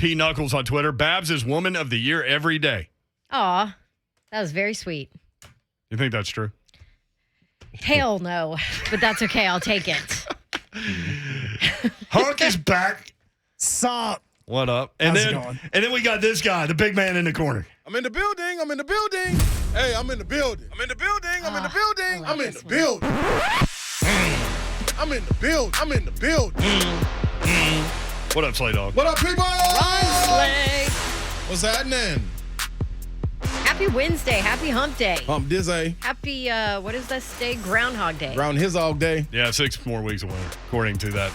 P. Knuckles on Twitter. Babs is Woman of the Year every day. Aw, that was very sweet. You think that's true? Hell no, but that's okay. I'll take it. Hunk is back. Sup? What up? How's it going? And then we got this guy, the big man in the corner. I'm in the building. I'm in the building. Hey, I'm in the building. I'm in the building. I'm in the building. I'm in the building. I'm in the building. I'm in the building. What up, Slay Dog? What up, people? Slay. What's happening? Happy Wednesday. Happy Hump Day. Hump Dizzy. Happy, what is this day? Groundhog Day. Round his all day. Yeah, 6 more weeks away, according to that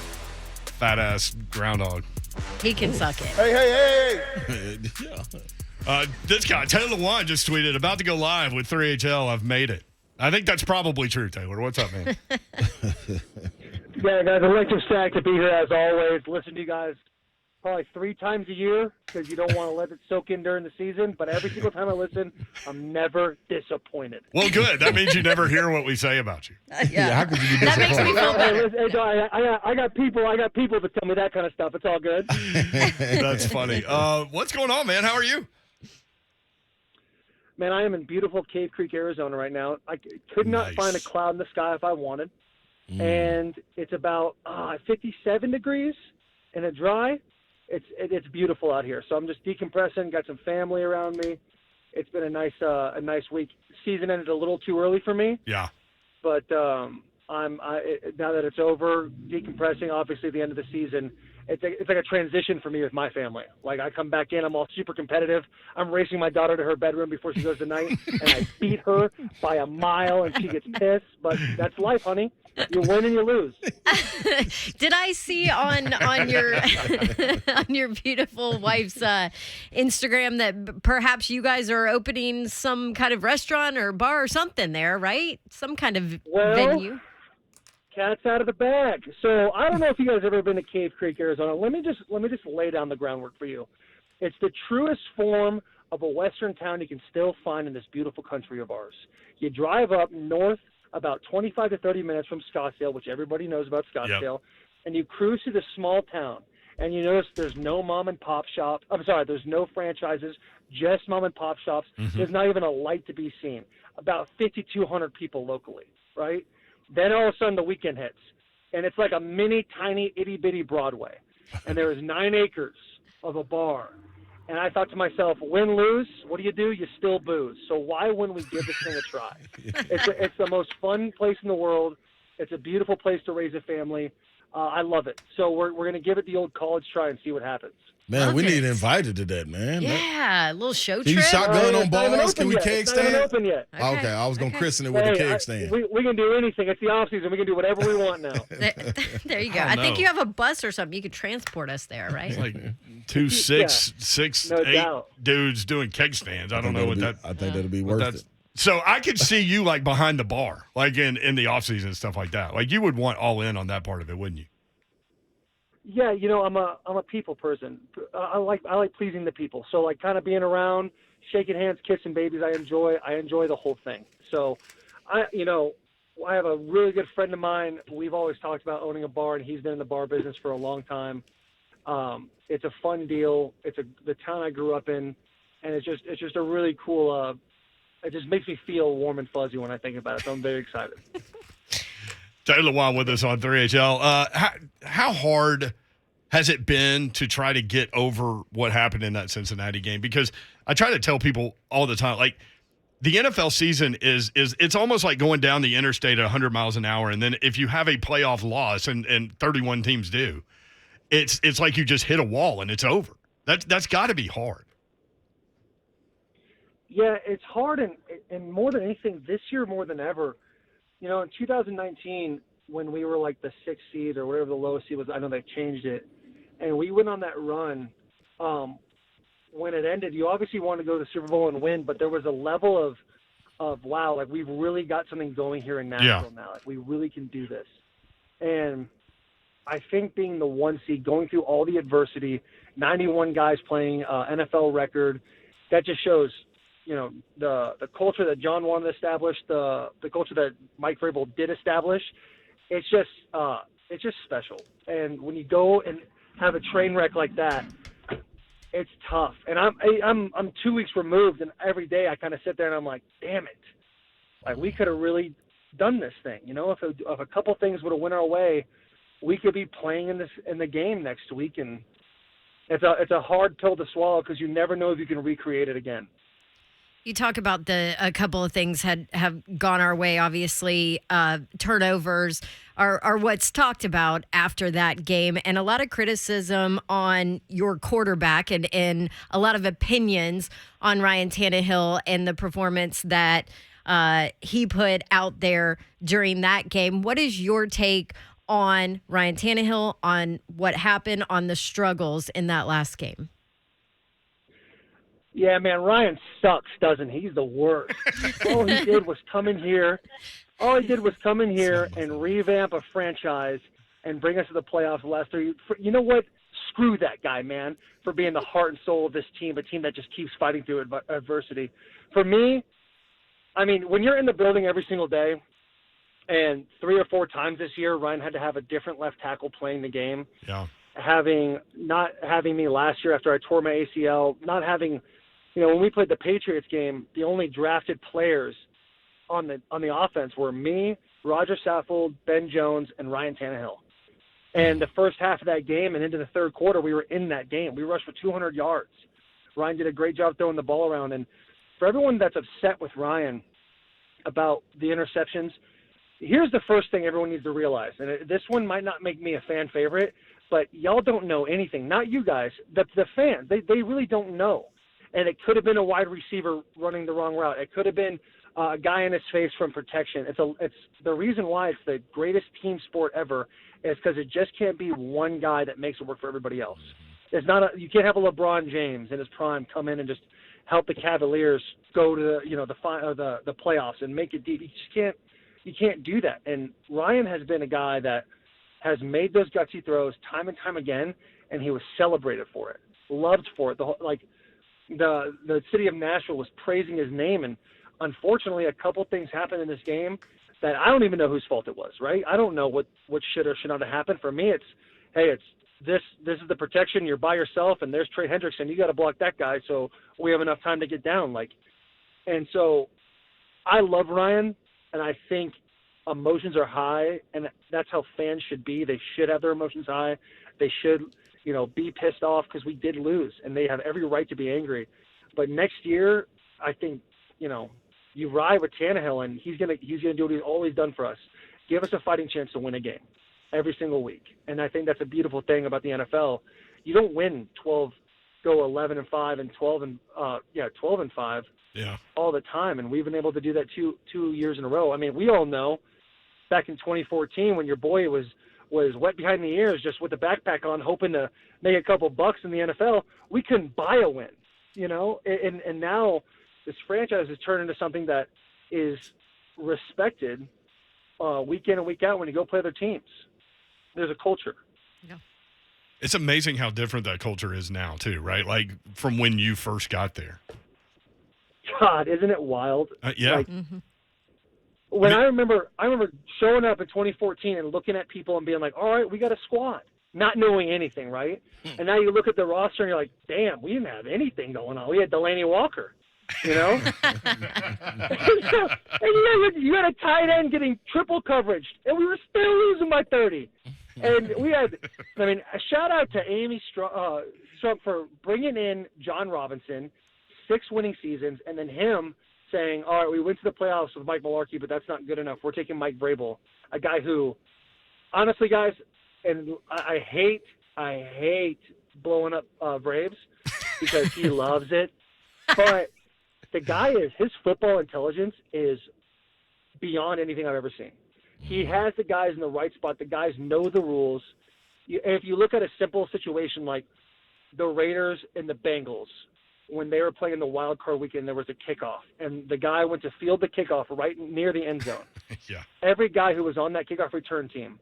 fat-ass groundhog. He can suck it. Hey. Yeah. This guy, Taylor Lewan, just tweeted, about to go live with 3HL. I've made it. I think that's probably true, Taylor. What's up, man? Yeah, guys, electric stack to be here as always. Listen to you guys probably 3 times a year because you don't want to let it soak in during the season. But every single time I listen, I'm never disappointed. Well, good. That means you never hear what we say about you. Yeah. How could you be That makes me feel better. Hey, I got people that tell me that kind of stuff. It's all good. That's funny. What's going on, man? How are you? Man, I am in beautiful Cave Creek, Arizona right now. I could not find a cloud in the sky if I wanted. And it's about 57 degrees and it's dry. It's beautiful out here. So I'm just decompressing, got some family around me. It's been a nice week. Season ended a little too early for me. Yeah. But now that it's over, decompressing, obviously the end of the season, it's like a transition for me with my family. Like I come back in, I'm all super competitive. I'm racing my daughter to her bedroom before she goes to night, and I beat her by a mile, and she gets pissed. But that's life, honey. You win and you lose. Did I see on your on your beautiful wife's Instagram that perhaps you guys are opening some kind of restaurant or bar or something there, right? Some kind of venue. Cat's out of the bag. So I don't know if you guys have ever been to Cave Creek, Arizona. Let me just lay down the groundwork for you. It's the truest form of a western town you can still find in this beautiful country of ours. You drive up north about 25 to 30 minutes from Scottsdale, which everybody knows about Scottsdale, and you cruise through this small town, and you notice there's no mom and pop shop. I'm sorry, there's no franchises, just mom and pop shops. There's not even a light to be seen. About 5,200 people locally, right? Then all of a sudden the weekend hits, and it's like a mini, tiny, itty-bitty Broadway, and there is 9 acres of a bar. And I thought to myself, win, lose, what do? You still booze. So why wouldn't we give this thing a try? It's the most fun place in the world. It's a beautiful place to raise a family. I love it. So we're going to give it the old college try and see what happens. Man, we need invited to that, man. Yeah, a little show Can trip. you shotgun on It's not even bars? open Can we yet. keg It's not even stand? open yet. Okay, I was going to christen it with a keg stand. We can do anything. It's the off season. We can do whatever we want now. There you go. I I don't think know. you have a bus or something. You could transport us there, right? Like 2, 6, No 8 doubt. dudes doing keg stands. I don't know what that. I think that'll be worth it. So I could see you like behind the bar, like in the off season and stuff like that. Like you would want all in on that part of it, wouldn't you? Yeah, I'm a people person. I like pleasing the people. So like kind of being around, shaking hands, kissing babies. I enjoy the whole thing. So I have a really good friend of mine. We've always talked about owning a bar, and he's been in the bar business for a long time. It's a fun deal. It's the town I grew up in, and it's just a really cool. It just makes me feel warm and fuzzy when I think about it. So I'm very excited. Taylor Lewan with us on 3HL. How hard has it been to try to get over what happened in that Cincinnati game? Because I try to tell people all the time, like the NFL season is it's almost like going down the interstate at 100 miles an hour, and then if you have a playoff loss, and 31 teams do, it's like you just hit a wall and it's over. That's got to be hard. Yeah, it's hard, and more than anything, this year more than ever. In 2019, when we were like the 6th seed or whatever the lowest seed was, I know they changed it, and we went on that run. When it ended, you obviously wanted to go to the Super Bowl and win, but there was a level of wow, like we've really got something going here in Nashville now. Like we really can do this. And I think being the 1 seed, going through all the adversity, 91 guys playing NFL record, that just shows – the culture that John wanted to establish, the culture that Mike Vrabel did establish, it's just special. And when you go and have a train wreck like that, it's tough. And I'm 2 weeks removed, and every day I kind of sit there and I'm like, damn it. Like, we could have really done this thing. You know, if a couple things would have went our way, we could be playing in the game next week. And it's a hard pill to swallow because you never know if you can recreate it again. You talk about a couple of things have gone our way. Obviously, turnovers are what's talked about after that game, and a lot of criticism on your quarterback and a lot of opinions on Ryan Tannehill and the performance that he put out there during that game. What is your take on Ryan Tannehill, on what happened, on the struggles in that last game? Yeah, man, Ryan sucks, doesn't he? He's the worst. All he did was come in here and revamp a franchise and bring us to the playoffs the last 3 years. You know what? Screw that guy, man, for being the heart and soul of this team, a team that just keeps fighting through adversity. For me, I mean, when you're in the building every single day, and 3 or 4 times this year, Ryan had to have a different left tackle playing the game. Yeah. Not having me last year after I tore my ACL, not having, when we played the Patriots game, the only drafted players on the offense were me, Roger Saffold, Ben Jones, and Ryan Tannehill. And the first half of that game and into the third quarter, we were in that game. We rushed for 200 yards. Ryan did a great job throwing the ball around. And for everyone that's upset with Ryan about the interceptions, here's the first thing everyone needs to realize. And this one might not make me a fan favorite, but y'all don't know anything. Not you guys, the fans. They really don't know. And it could have been a wide receiver running the wrong route. It could have been a guy in his face from protection. It's the reason why it's the greatest team sport ever is because it just can't be one guy that makes it work for everybody else. It's not you can't have a LeBron James in his prime come in and just help the Cavaliers go to the playoffs and make it deep. You can't do that. And Ryan has been a guy that has made those gutsy throws time and time again, and he was celebrated for it, loved for it. The city of Nashville was praising his name, and unfortunately, a couple things happened in this game that I don't even know whose fault it was. Right? I don't know what should or should not have happened. For me, it's this is the protection. You're by yourself, and there's Trey Hendrickson. You got to block that guy, so we have enough time to get down. And so I love Ryan, and I think emotions are high, and that's how fans should be. They should have their emotions high. They should, be pissed off because we did lose, and they have every right to be angry. But next year, I think, you ride with Tannehill, and he's gonna do what he's always done for us. Give us a fighting chance to win a game every single week. And I think that's a beautiful thing about the NFL. You don't win 12, go 11-5 and 12-5 all the time. And we've been able to do that two years in a row. I mean, we all know back in 2014 when your boy was wet behind the ears just with the backpack on, hoping to make a couple bucks in the NFL, we couldn't buy a win, and now this franchise has turned into something that is respected week in and week out when you go play other teams. There's a culture. Yeah. It's amazing how different that culture is now, too, right? Like from when you first got there. God, isn't it wild? Yeah. When I remember showing up in 2014 and looking at people and being like, all right, we got a squad, not knowing anything, right? And now you look at the roster and you're like, damn, we didn't have anything going on. We had Delaney Walker, and you had a tight end getting triple coverage, and we were still losing by 30. And we had, a shout out to Amy Strump for bringing in John Robinson, 6 winning seasons, and then him saying, all right, we went to the playoffs with Mike Mularkey, but that's not good enough. We're taking Mike Vrabel, a guy who, honestly, guys, and I hate blowing up Braves because he loves it. But the guy his football intelligence is beyond anything I've ever seen. He has the guys in the right spot. The guys know the rules. If you look at a simple situation like the Raiders and the Bengals, when they were playing the wild card weekend, there was a kickoff, and the guy went to field the kickoff right near the end zone. Yeah. Every guy who was on that kickoff return team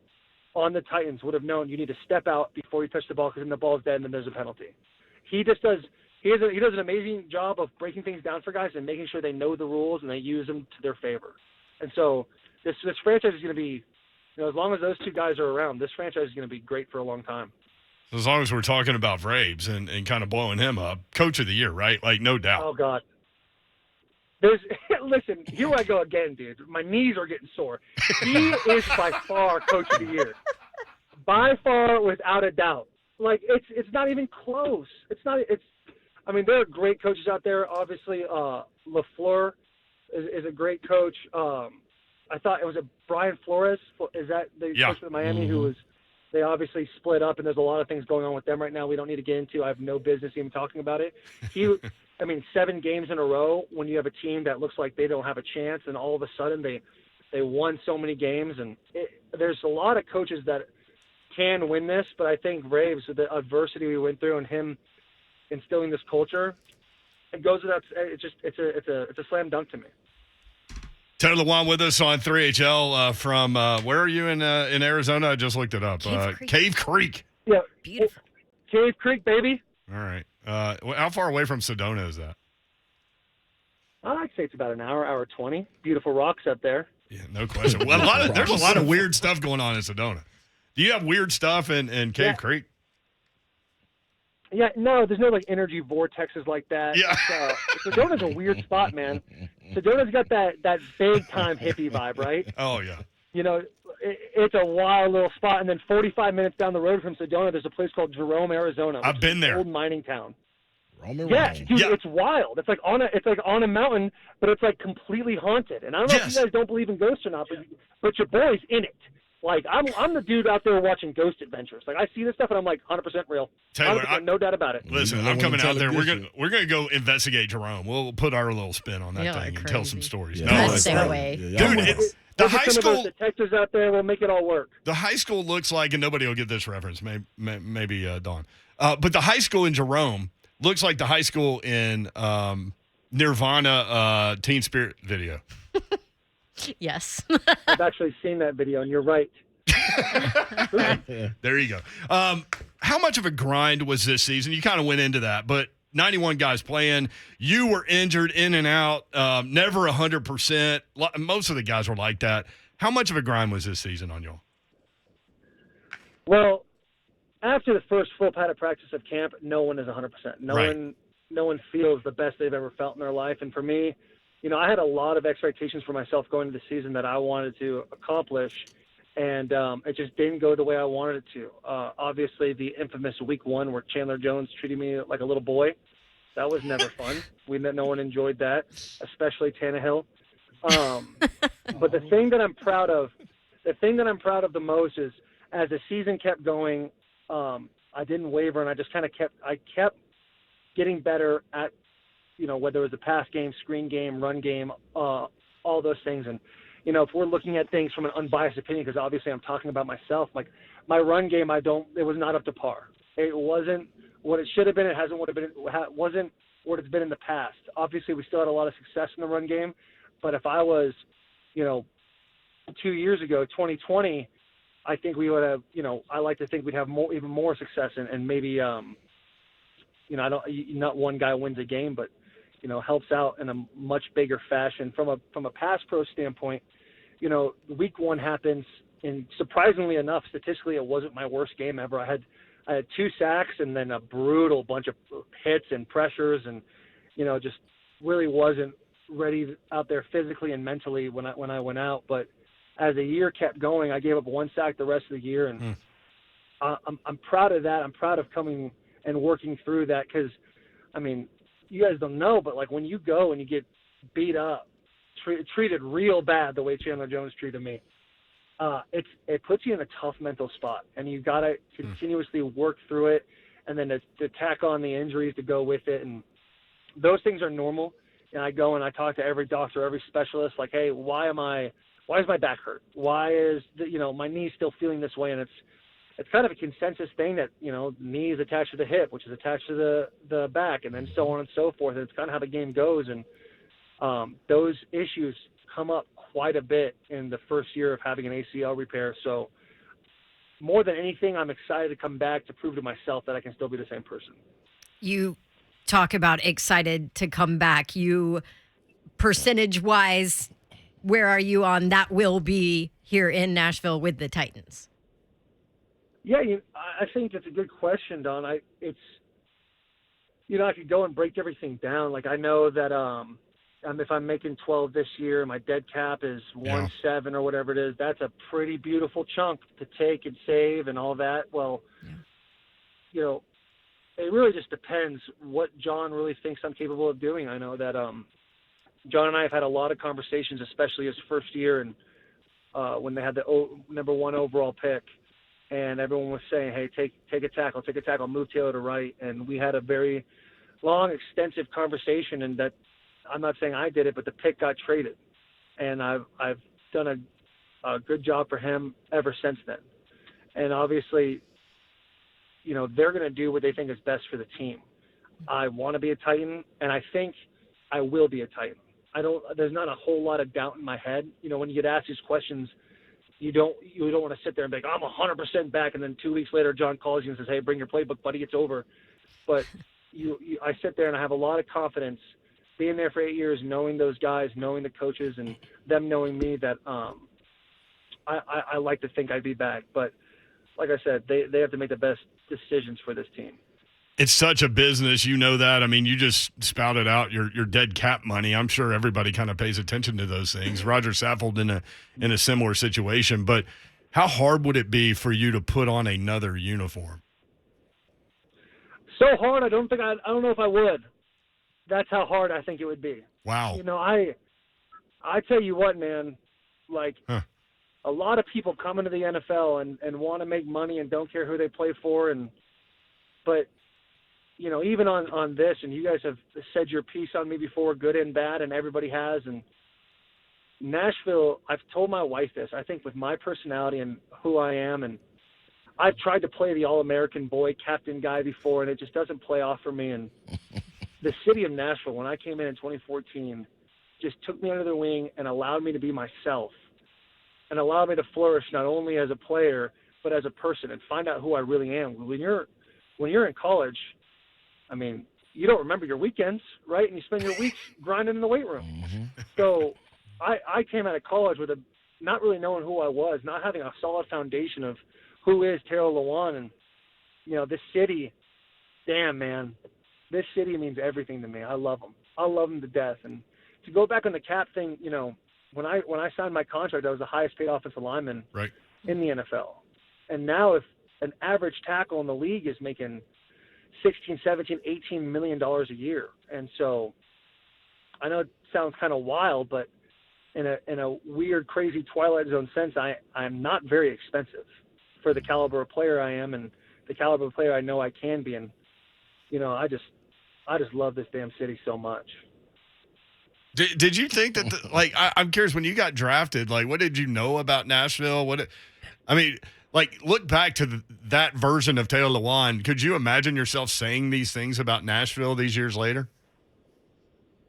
on the Titans would have known you need to step out before you touch the ball because then the ball's dead and then there's a penalty. He just does he does an amazing job of breaking things down for guys and making sure they know the rules and they use them to their favor. And so this franchise is going to be, as long as those two guys are around, this franchise is going to be great for a long time. As long as we're talking about Vrabes and kind of blowing him up, Coach of the Year, right? Like, no doubt. Oh God. Listen, here I go again, dude. My knees are getting sore. He is by far Coach of the Year. By far, without a doubt. Like, it's not even close. I mean, there are great coaches out there. Obviously, LaFleur is a great coach. I thought it was Brian Flores. Is that the coach of Miami who was? They obviously split up, and there's a lot of things going on with them right now. We don't need to get into. I have no business even talking about it. 7 games in a row when you have a team that looks like they don't have a chance, and all of a sudden they won so many games. And there's a lot of coaches that can win this, but I think Braves, the adversity we went through and him instilling this culture, it goes without. It's a slam dunk to me. Tannehill Lewan with us on 3HL from where are you in Arizona? I just looked it up. Cave Creek. Yeah, Beautiful. Cave Creek, baby. All right. How far away from Sedona is that? I'd say it's about an hour 20. Beautiful rocks up there. Yeah, no question. Well, there's a lot of weird stuff going on in Sedona. Do you have weird stuff in Cave Creek? Yeah, no, there's no like energy vortexes like that. Yeah. Sedona's a weird spot, man. Sedona's got that big time hippie vibe, right? Oh yeah. You know, it's a wild little spot, and then 45 minutes down the road from Sedona, there's a place called Jerome, Arizona. I've been there. Old mining town. Yeah, dude, it's wild. It's like on a mountain, but it's like completely haunted. And I don't know if you guys don't believe in ghosts or not, but your boy's in it. Like, I'm the dude out there watching Ghost Adventures. Like, I see this stuff, and I'm like, 100% real. Taylor, 100%, no doubt about it. Listen, I'm coming out there. We're gonna go investigate Jerome. We'll put our little spin on that thing and tell some stories. Yeah, No, Let's stay away. dude, it's the high some school. of those detectives out there will make it all work. The high school looks like, and nobody will get this reference. Maybe Dawn. But the high school in Jerome looks like the high school in Nirvana Teen Spirit video. Yes. I've actually seen that video, and you're right. There you go. How much of a grind was this season? You kind of went into that, but 91 guys playing. You were injured in and out, never 100%. Most of the guys were like that. How much of a grind was this season on y'all? Well, after the first full padded practice of camp, no one is 100%. No one feels the best they've ever felt in their life. And for me, you know, I had a lot of expectations for myself going into the season that I wanted to accomplish, and it just didn't go the way I wanted it to. Obviously, the infamous week 1 where Chandler Jones treated me like a little boy, that was never fun. No one enjoyed that, especially Tannehill. But the thing that I'm proud of the most is as the season kept going, I didn't waver, and I just kind of kept getting better at, you know, whether it was the pass game, screen game, run game, all those things. And, you know, if we're looking at things from an unbiased opinion, because obviously I'm talking about myself, like my run game, it was not up to par. It wasn't what it should have been. It wasn't what it's been in the past. Obviously, we still had a lot of success in the run game, but if I was, you know, 2 years ago, 2020, I think we would have, you know, I like to think we'd have even more success and maybe, you know, not one guy wins a game, but, you know, helps out in a much bigger fashion. From a pass pro standpoint, you know, week 1 happens, and surprisingly enough, statistically, it wasn't my worst game ever. I had 2 sacks and then a brutal bunch of hits and pressures, and, you know, just really wasn't ready out there physically and mentally when I went out. But as the year kept going, I gave up 1 sack the rest of the year, and I'm proud of that. I'm proud of coming and working through that, because, I mean, you guys don't know, but like when you go and you get beat up, treated real bad the way Chandler Jones treated me, it puts you in a tough mental spot, and you got to continuously work through it, and then to tack on the injuries to go with it, and those things are normal. And I go and I talk to every doctor, every specialist, like, hey, why is my back hurt? Why is my knee still feeling this way? And it's kind of a consensus thing that, you know, knee is attached to the hip, which is attached to the back, and then so on and so forth. And it's kind of how the game goes. And those issues come up quite a bit in the first year of having an ACL repair. So more than anything, I'm excited to come back to prove to myself that I can still be the same person. You talk about excited to come back. You, percentage-wise, where are you on that will be here in Nashville with the Titans? Yeah, I think that's a good question, Don. I could go and break everything down. Like, I know that if I'm making 12 this year, my dead cap is 1.7 or whatever it is. That's a pretty beautiful chunk to take and save and all that. Well, it really just depends what John really thinks I'm capable of doing. I know that John and I have had a lot of conversations, especially his first year, and when they had the number 1 overall pick, and everyone was saying, "Hey, take a tackle, move Taylor to right." And we had a very long, extensive conversation, and that I'm not saying I did it, but the pick got traded, and I've done a good job for him ever since then. And obviously, they're going to do what they think is best for the team. I want to be a Titan, and I think I will be a Titan. There's not a whole lot of doubt in my head. When you get asked these questions, you don't want to sit there and be like, I'm 100% back, and then 2 weeks later John calls you and says, "Hey, bring your playbook, buddy, it's over." But I sit there and I have a lot of confidence being there for 8 years, knowing those guys, knowing the coaches, and them knowing me, that I like to think I'd be back. But like I said, they have to make the best decisions for this team. It's such a business, that. I mean, you just spouted out your dead cap money. I'm sure everybody kind of pays attention to those things. Roger Saffold in a similar situation. But how hard would it be for you to put on another uniform? So hard, I don't know if I would. That's how hard I think it would be. Wow. I tell you what, man, a lot of people come into the NFL and want to make money and don't care who they play for, but even on this, and you guys have said your piece on me before, good and bad, and everybody has. And Nashville, I've told my wife this, I think with my personality and who I am, and I've tried to play the All-American boy captain guy before, and it just doesn't play off for me. And the city of Nashville, when I came in 2014, just took me under their wing and allowed me to be myself and allowed me to flourish not only as a player but as a person and find out who I really am. When you're in college, I mean, you don't remember your weekends, right? And you spend your weeks grinding in the weight room. Mm-hmm. So I came out of college with not really knowing who I was, not having a solid foundation of who is Terrell Lewan. And, this city, damn, man, this city means everything to me. I love them. I love them to death. And to go back on the cap thing, when I signed my contract, I was the highest paid offensive lineman in the NFL. And now if an average tackle in the league is making $16, $17, $18 million a year. And so I know it sounds kind of wild, but in a weird, crazy Twilight Zone sense, I'm not very expensive for the caliber of player I am and the caliber of player I know I can be. And, I just love this damn city so much. Did you think that, I'm curious, when you got drafted, what did you know about Nashville? Look back to that version of Taylor Lewan. Could you imagine yourself saying these things about Nashville these years later?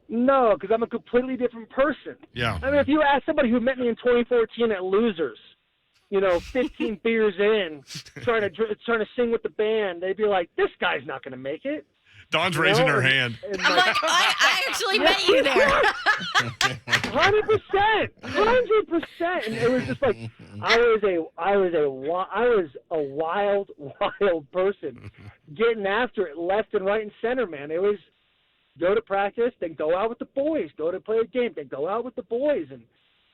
No, because I'm a completely different person. Yeah. I mean, if you ask somebody who met me in 2014 at Losers, 15 beers in, trying to sing with the band, they'd be like, "This guy's not going to make it." Dawn's raising her hand. I'm like, I actually met you there. 100%. And it was just like, I was a wild person getting after it left and right and center, man. It was go to practice, then go out with the boys, go to play a game, then go out with the boys. And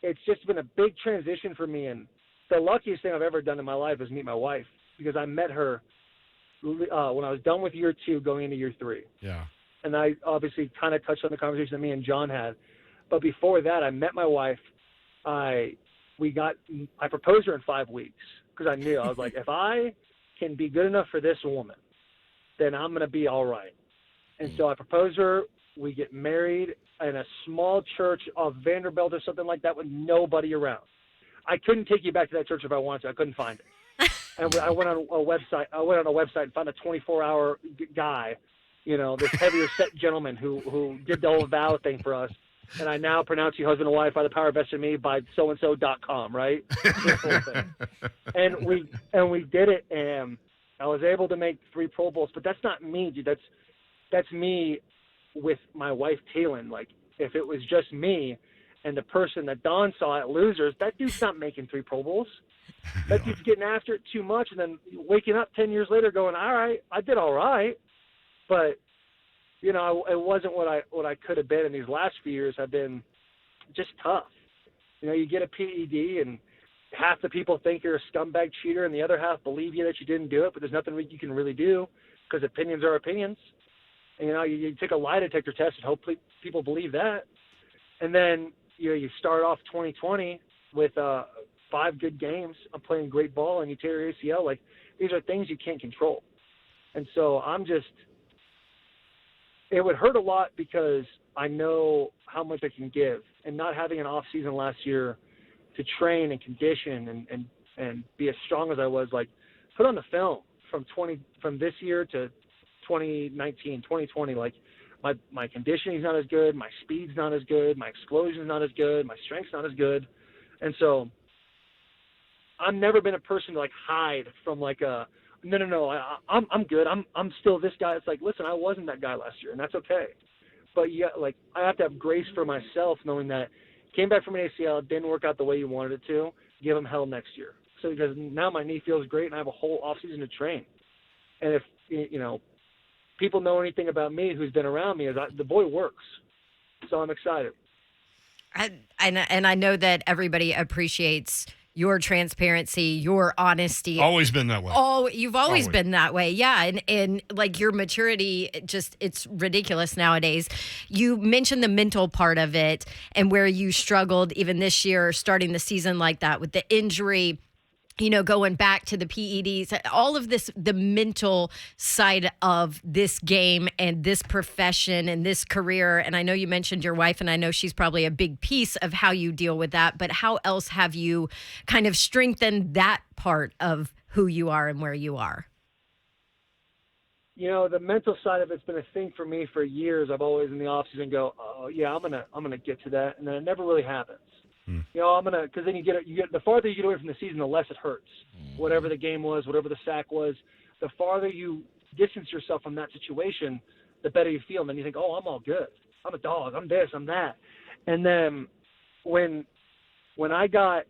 it's just been a big transition for me. And the luckiest thing I've ever done in my life is meet my wife, because I met her when I was done with year 2 going into year 3. Yeah. And I obviously kind of touched on the conversation that me and John had. But before that, I met my wife. I proposed her in 5 weeks, because I knew, I was like, if I can be good enough for this woman, then I'm going to be all right. And so I proposed her. We get married in a small church of Vanderbilt or something like that with nobody around. I couldn't take you back to that church if I wanted to. I couldn't find it. And I went on a website. And found a 24-hour guy, this heavier set gentleman who did the whole vow thing for us. And I now pronounce you husband and wife by the power vested in me by so-and-so.com, right? This whole thing. And we did it, and I was able to make 3 Pro Bowls. But that's not me, dude. That's me with my wife, Taylin. Like, if it was just me And the person that Don saw at Losers, that dude's not making 3 Pro Bowls. That dude's getting after it too much, and then waking up 10 years later going, all right, I did all right. But, you know, it wasn't what I could have been. And these last few years have been just tough. You know, you get a PED, and half the people think you're a scumbag cheater, and the other half believe you that you didn't do it, but there's nothing you can really do because opinions are opinions. And, you know, you take a lie detector test, and hopefully people believe that. And then, you know, you start off 2020 with 5 good games. I'm playing great ball, and you tear your ACL. Like, these are things you can't control. And so it would hurt a lot because I know how much I can give. And not having an off season last year to train and condition and be as strong as I was, like, put on the film from this year to 2019, 2020, like, my conditioning's not as good, my speed's not as good, my explosion's not as good, my strength's not as good. And so I've never been a person to, like, hide from, like, no, I'm good. I'm still this guy. It's like, listen, I wasn't that guy last year, and that's okay. But yeah, like, I have to have grace for myself, knowing that came back from an ACL, didn't work out the way you wanted it to, give him hell next year. So because now my knee feels great, and I have a whole off season to train. And if, you know, people know anything about me who's been around me, the boy works. So I'm excited. And I know that everybody appreciates your transparency, your honesty. Always been that way. Oh, you've always been that way. Yeah. And like your maturity, it's ridiculous nowadays. You mentioned the mental part of it and where you struggled even this year, starting the season like that with the injury, you know, going back to the PEDs, all of this, the mental side of this game and this profession and this career. And I know you mentioned your wife, and I know she's probably a big piece of how you deal with that. But how else have you kind of strengthened that part of who you are and where you are? You know, the mental side of it's been a thing for me for years. I've always in the offseason go, oh yeah, I'm gonna get to that, and then it never really happens. You know, because then you get the farther you get away from the season, the less it hurts. Whatever the game was, whatever the sack was, the farther you distance yourself from that situation, the better you feel. And then you think, oh, I'm all good. I'm a dog. I'm this. I'm that. And then when I got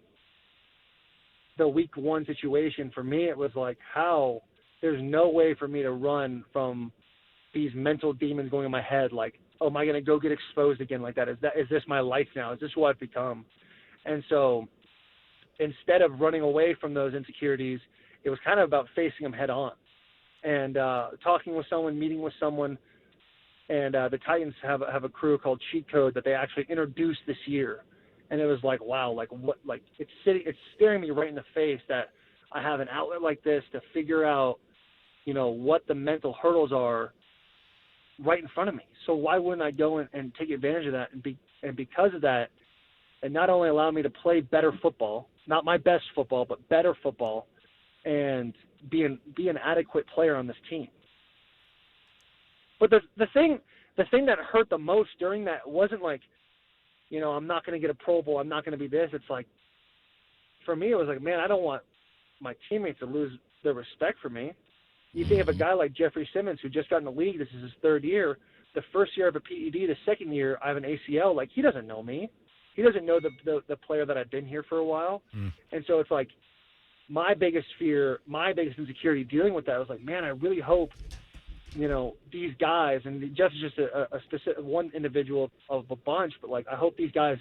the week 1 situation, for me, it was like, there's no way for me to run from these mental demons going in my head. Like, oh, am I going to go get exposed again like that? Is this my life now? Is this who I've become? And so instead of running away from those insecurities, it was kind of about facing them head on and talking with someone, meeting with someone. And the Titans have a crew called Cheat Code that they actually introduced this year. And it was like, wow, like what, like it's staring me right in the face that I have an outlet like this to figure out, you know, what the mental hurdles are right in front of me. So why wouldn't I go and take advantage of that? And because of that, it not only allowed me to play better football, not my best football, but better football, and be an adequate player on this team. But the thing that hurt the most during that wasn't like, you know, I'm not going to get a Pro Bowl, I'm not going to be this. It's like, for me, it was like, man, I don't want my teammates to lose their respect for me. You think of a guy like Jeffrey Simmons, who just got in the league, this is his 3rd year, the first year of a PED, the 2nd year I have an ACL, like, he doesn't know me. He doesn't know the player that I've been here for a while. And so it's like my biggest fear, my biggest insecurity dealing with that was like, man, I really hope, you know, these guys, and Jeff's just a specific one individual of a bunch, but like, I hope these guys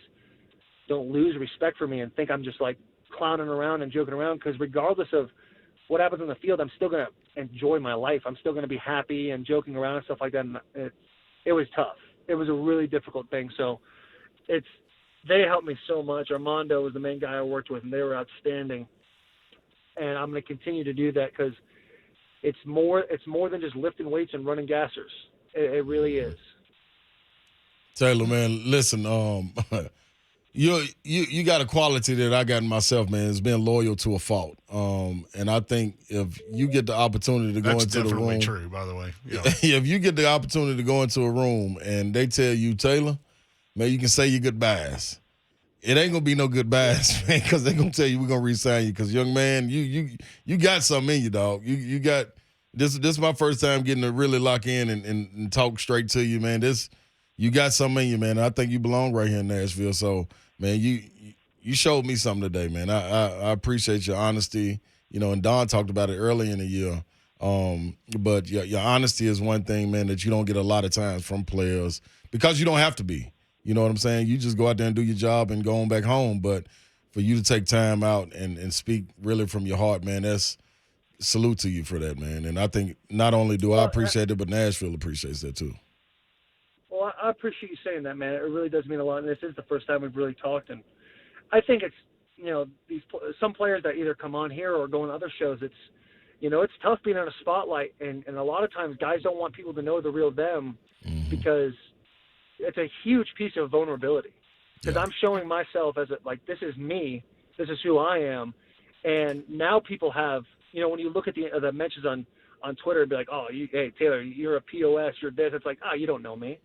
don't lose respect for me and think I'm just like clowning around and joking around, because regardless of what happens on the field, I'm still going to enjoy my life. I'm still going to be happy and joking around and stuff like that. And it was tough. It was a really difficult thing. So they helped me so much. Armando was the main guy I worked with, and they were outstanding. And I'm going to continue to do that because it's more than just lifting weights and running gassers. It really is. Taylor, man, listen, you got a quality that I got in myself, man. It's being loyal to a fault. And I think if you get the opportunity to go into the room. That's definitely true, by the way. Yeah. If you get the opportunity to go into a room and they tell you, Taylor, man, you can say your goodbyes. It ain't gonna be no goodbyes, man, because they're gonna tell you we're gonna re-sign you. Because young man, you got something in you, dog. You got this. This is my first time getting to really lock in and talk straight to you, man. This you got something in you, man. I think you belong right here in Nashville. So, man, you showed me something today, man. I appreciate your honesty. And Don talked about it early in the year. But your honesty is one thing, man, that you don't get a lot of times from players because you don't have to be. You know what I'm saying? You just go out there and do your job and go on back home. But for you to take time out and speak really from your heart, man, that's salute to you for that, man. And I think not only do I appreciate it, but Nashville appreciates that too. Well, I appreciate you saying that, man. It really does mean a lot. And this is the first time we've really talked. And I think it's, some players that either come on here or go on other shows, it's tough being on a spotlight. And a lot of times guys don't want people to know the real them because it's a huge piece of vulnerability. Because I'm showing myself as this is me, this is who I am. And now people have, when you look at the mentions on Twitter and be like, oh, hey, Taylor, you're a POS, you're this. It's like, you don't know me.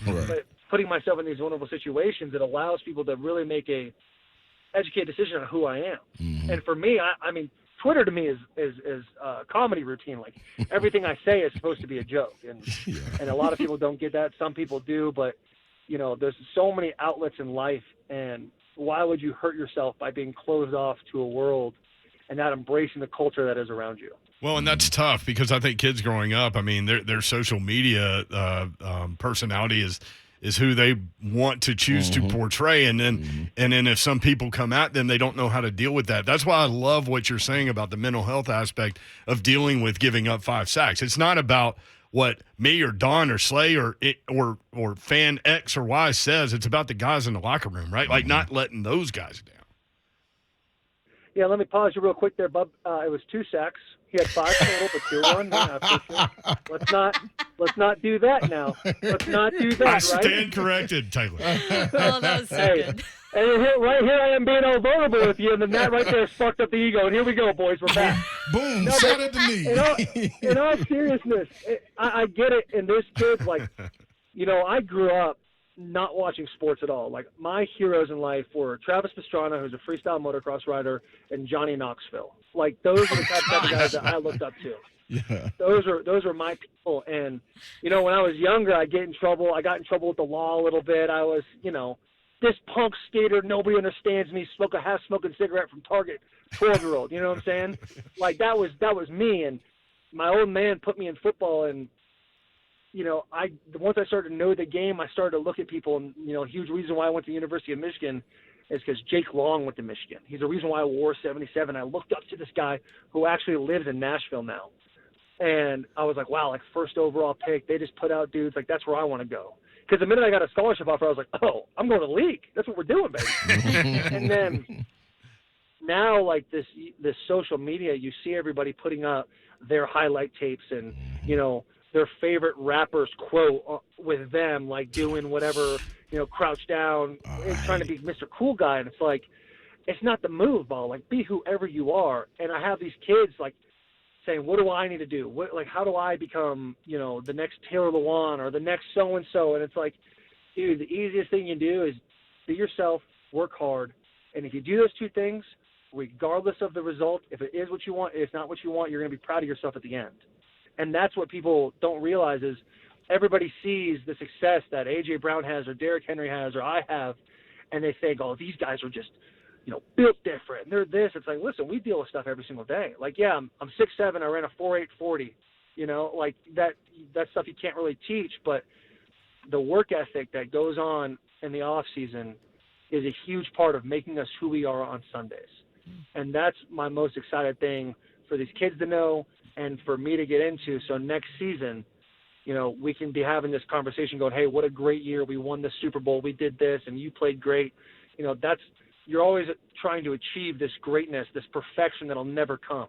Right. But putting myself in these vulnerable situations, it allows people to really make a educated decision on who I am. Mm-hmm. And for me, I mean, Twitter to me is a comedy routine. Like everything I say is supposed to be a joke. And a lot of people don't get that. Some people do, but there's so many outlets in life, and why would you hurt yourself by being closed off to a world and not embracing the culture that is around you? Well, and that's tough because I think kids growing up, I mean, their social media personality is who they want to choose to portray, and then if some people come at them, they don't know how to deal with that. That's why I love what you're saying about the mental health aspect of dealing with giving up 5 sacks. It's not about what me or Don or Slay or fan X or Y says. It's about the guys in the locker room, right? Like not letting those guys down. Yeah, let me pause you real quick there, Bub. It was 2 sacks. He had 5 total, but 2 were unfortunate. Let's not do that now. Let's not do that, I right? stand corrected, Taylor. Oh, that was so good. And right here I am being all vulnerable with you, and then that right there fucked up the ego. And here we go, boys. We're back. Boom, shot at the knee. In all seriousness, I get it. And there's kids I grew up not watching sports at all. Like my heroes in life were Travis Pastrana, who's a freestyle motocross rider, and Johnny Knoxville. Like those are the type of guys that I looked up to. Yeah. Those are my people. And when I was younger, I got in trouble with the law a little bit. I was, this punk skater, nobody understands me, half-smoking cigarette from Target, 12-year-old. You know what I'm saying? Like that was me. And my old man put me in football, and once I started to know the game, I started to look at people, and a huge reason why I went to the University of Michigan is because Jake Long went to Michigan. He's the reason why I wore 77. I looked up to this guy who actually lives in Nashville now, and I was like, wow, like first overall pick. They just put out dudes like that's where I want to go. Because the minute I got a scholarship offer, I was like, oh, I'm going to the league. That's what we're doing, baby. And then now, like this social media, you see everybody putting up their highlight tapes and their favorite rapper's quote with them, like doing whatever, crouch down, trying to be Mr. Cool Guy. And it's like, it's not the move, ball. Like, be whoever you are. And I have these kids, like, saying, what do I need to do? How do I become, the next Taylor Lewan or the next so-and-so? And it's like, dude, the easiest thing you do is be yourself, work hard. And if you do those 2 things, regardless of the result, if it is what you want, if it's not what you want, you're going to be proud of yourself at the end. And that's what people don't realize is everybody sees the success that A.J. Brown has or Derrick Henry has or I have, and they think, oh, these guys are just, built different. And they're this. It's like, listen, we deal with stuff every single day. Like, yeah, I'm 6'7". I ran a 4.8 40. Like that stuff you can't really teach. But the work ethic that goes on in the off season is a huge part of making us who we are on Sundays. And that's my most excited thing for these kids to know and for me to get into. So next season, we can be having this conversation going, hey, what a great year. We won the Super Bowl. We did this and you played great. You're always trying to achieve this greatness, this perfection that'll never come.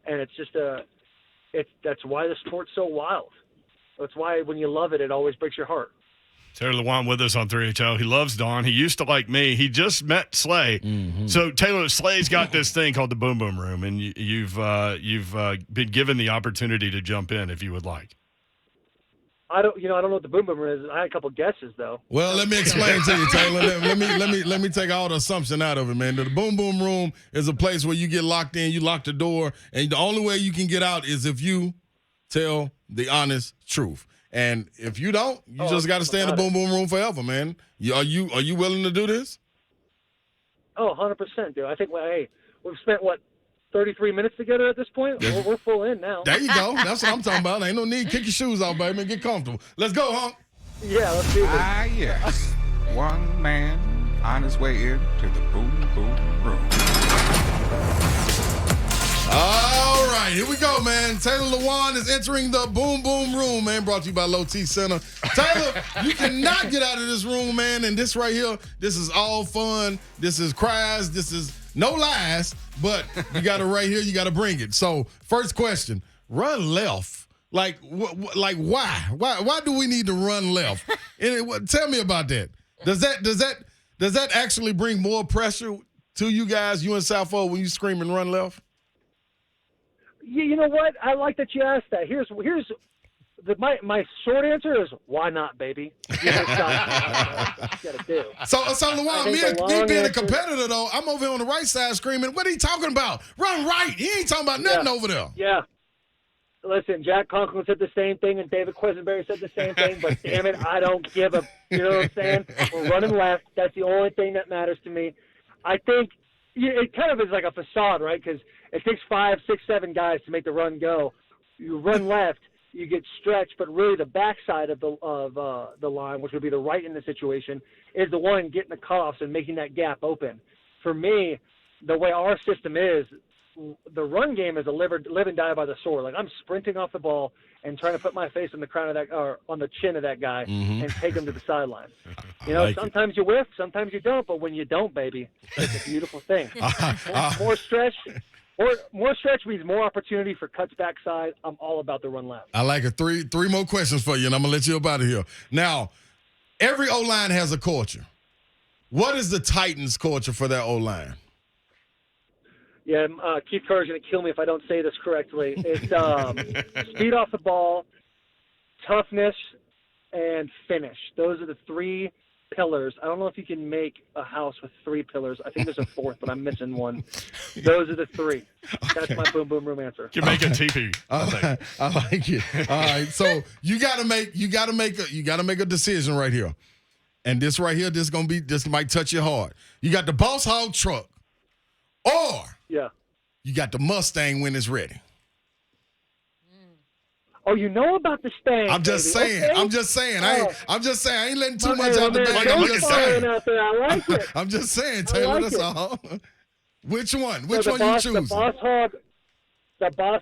And it's just that's why the sport's so wild. That's why when you love it, it always breaks your heart. Taylor Lewan with us on 3HL. He loves Don. He used to like me. He just met Slay. Mm-hmm. So Taylor, Slay's got this thing called the Boom Boom Room, and you've been given the opportunity to jump in if you would like. I don't know what the Boom Boom Room is. I had a couple guesses though. Well, let me explain to you, Taylor. Let me take all the assumption out of it, man. The Boom Boom Room is a place where you get locked in, you lock the door, and the only way you can get out is if you tell the honest truth. And if you don't, you just got to stay in the boom boom room forever, man. Are you willing to do this? Oh, 100%, dude. I think, hey, we've spent, 33 minutes together at this point? We're full in now. There you go. That's what I'm talking about. Ain't no need. Kick your shoes off, baby, and get comfortable. Let's go, Hunk. Yeah, let's do this. Ah, yes. One man on his way into the boom boom room. All right, here we go, man. Taylor Lewan is entering the boom boom room, man. Brought to you by Low T Center. Taylor, you cannot get out of this room, man. And this right here, this is all fun. This is cries. This is no lies. But you got it right here. You got to bring it. So, first question: run left. Like why? Why do we need to run left? Tell me about that. Does that actually bring more pressure to you guys, you and Southfield, when you scream and run left? Yeah, you know what? I like that you asked that. My short answer is why not, baby? You gotta do. So Lewan, me being a competitor though, I'm over here on the right side screaming, what are you talking about? Run right. He ain't talking about nothing over there. Yeah. Listen, Jack Conklin said the same thing, and David Quisenberry said the same thing, but damn it, I don't give a, you know what I'm saying? We're running left. That's the only thing that matters to me. I think it kind of is like a facade, right? Because it takes 5, 6, 7 guys to make the run go. You run left, you get stretched, but really the backside of the line, which would be the right in the situation, is the one getting the cutoffs and making that gap open. For me, the way our system is, the run game is a live and die by the sword. Like, I'm sprinting off the ball and trying to put my face on the crown of that, or on the chin of that guy, and take him to the sideline. You know, sometimes you whiff, sometimes you don't, but when you don't, baby, it's a beautiful thing. More stretch. More stretch means more opportunity for cuts backside. I'm all about the run left. I like it. Three more questions for you, and I'm going to let you up out of here. Now, every O-line has a culture. What is the Titans' culture for their O-line? Yeah, Keith Kerr's going to kill me if I don't say this correctly. It's speed off the ball, toughness, and finish. Those are the 3 pillars. I don't know if you can make a house with 3 pillars. I think there's a 4th, but I'm missing one. Those are the 3. That's my boom boom room answer. You can make a TP. I like it. All right, so you got to make a decision right here, and this right here, this might touch your heart. You got the Boss Hog truck, or you got the Mustang when it's ready. Oh, you know about the Stang? I'm just saying. Okay. I'm just saying. I ain't letting too much Okay, out the bag. I'm just saying. Out there. I like it. I'm just saying, Taylor. That's all. Which one? Which one you choosing? The Boss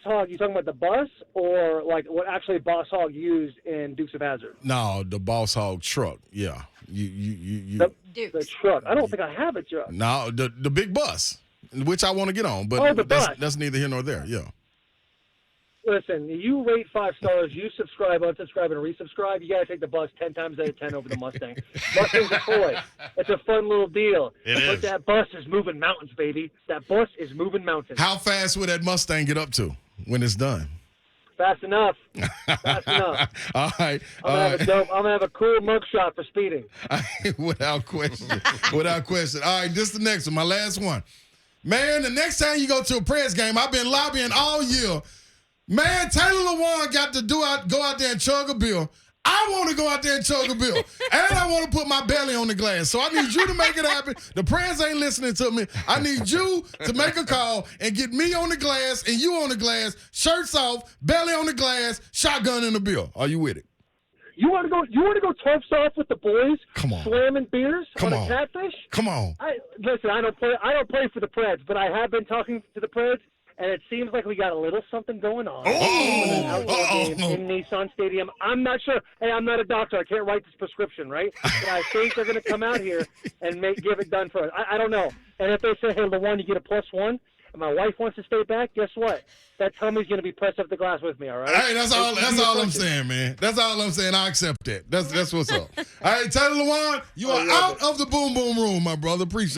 Hog. You talking about the bus, or like what actually Boss Hog used in Dukes of Hazzard? No, the Boss Hog truck. Yeah, you. The truck. I don't think I have a truck. No, the big bus, which I want to get on, but that's neither here nor there. Yeah. Listen, you rate 5 stars, you subscribe, unsubscribe, and resubscribe. You got to take the bus 10 times out of 10 over the Mustang. Mustang's a toy. It's a fun little deal. But that bus is moving mountains, baby. That bus is moving mountains. How fast would that Mustang get up to when it's done? Fast enough. Fast enough. All right. I'm gonna have a cool mugshot for speeding. Without question. Without question. All right, this is the next one, my last one. Man, the next time you go to a Preds game, I've been lobbying all year. Man, Taylor Lewan got to go out there and chug a beer. I want to go out there and chug a beer. And I want to put my belly on the glass. So I need you to make it happen. The Preds ain't listening to me. I need you to make a call and get me on the glass and you on the glass, shirts off, belly on the glass, shotgun in the beer. Are you with it? You want to go tops off with the boys? Come on. Slamming beers on a catfish? Come on. Listen, I don't play for the Preds, but I have been talking to the Preds. And it seems like we got a little something going on. An outdoor game in Nissan Stadium. I'm not sure. Hey, I'm not a doctor. I can't write this prescription, right? But I think they're going to come out here and give it done for us. I don't know. And if they say, hey, Lewan, you get a +1, and my wife wants to stay back, guess what? That tummy's going to be pressed up the glass with me, all right? Hey, that's all I'm saying, man. That's all I'm saying. I accept that. That's what's up. All right, Taylor Lewan, you are out of the boom boom room, my brother. Appreciate it.